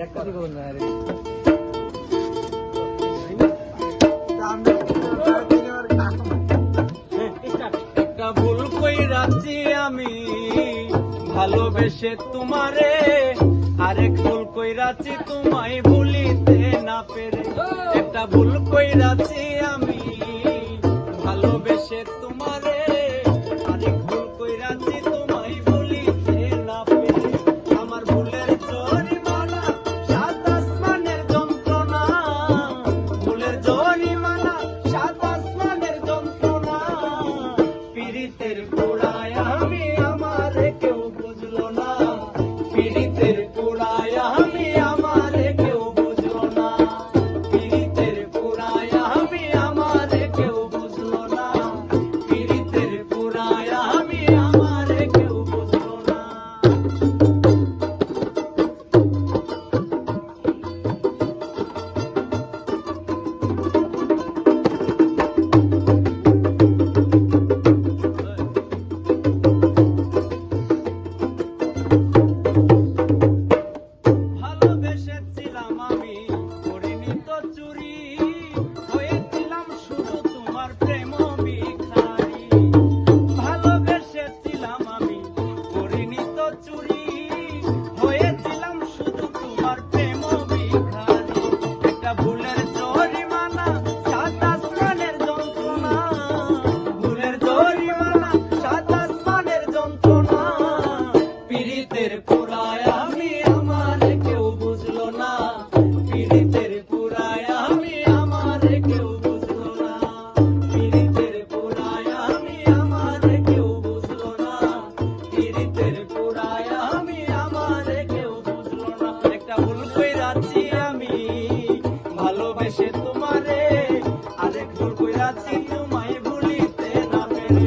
একটা ভুল কইরাছি আমি ভালোবেসে তোমারে, আরেক ভুল কইরাছি তোমায় ভুলিতে না পেরে। একটা ভুল কইরাছি আমি ভালোবেসে তোমারে, আরেক ভুল কইরাছি তোমায় ভুলিতে না পেরে। আমার ভুলের জরিমানা সাত আসমানের যন্ত্রণা, ভুলের জরিমানা সাত আসমানের যন্ত্রণা। পীড়িতের পোড়ায় আমি আমারে কেউ বুঝলো না, পীড়িতের পোড়ায় আমি আমারে কেউ বুঝলো না, পীড়িতের পোড়ায় আমি আমারে কেউ বুঝলো না, পীড়িতের পোড়ায় আমি আমারে কেউ বুঝলো না। ভালোবেসেছিলাম আমি করিনি তো চুরি, হয়েছিলাম শুধু তোমার প্রেম ভিখারি। ভালোবেসেছিলাম আমি করিনি তো চুরি, হয়েছিলাম শুধু তোমার প্রেম ভিখারি। একটা ভুলের জরিমানা সাত আসমানের যন্ত্রণা, ভুলের জরিমানা সাত আসমানের যন্ত্রণা। পীড়িতের পোড়ায় আমি আমারে কেউ বুঝলো না, পীড়িতের পোড়ায় আমি আমারে কেউ বুঝলো না, পীড়িতের পোড়ায় আমি আমারে কেউ বুঝলো না, পীড়িতের পোড়ায় আমি আমারে কেউ বুঝলো না। একটা ভুল কইরাছি আমি ভালোবেসে তোমারে, আরেক ভুল কইরাছি তোমায় ভুলিতে না পেরে।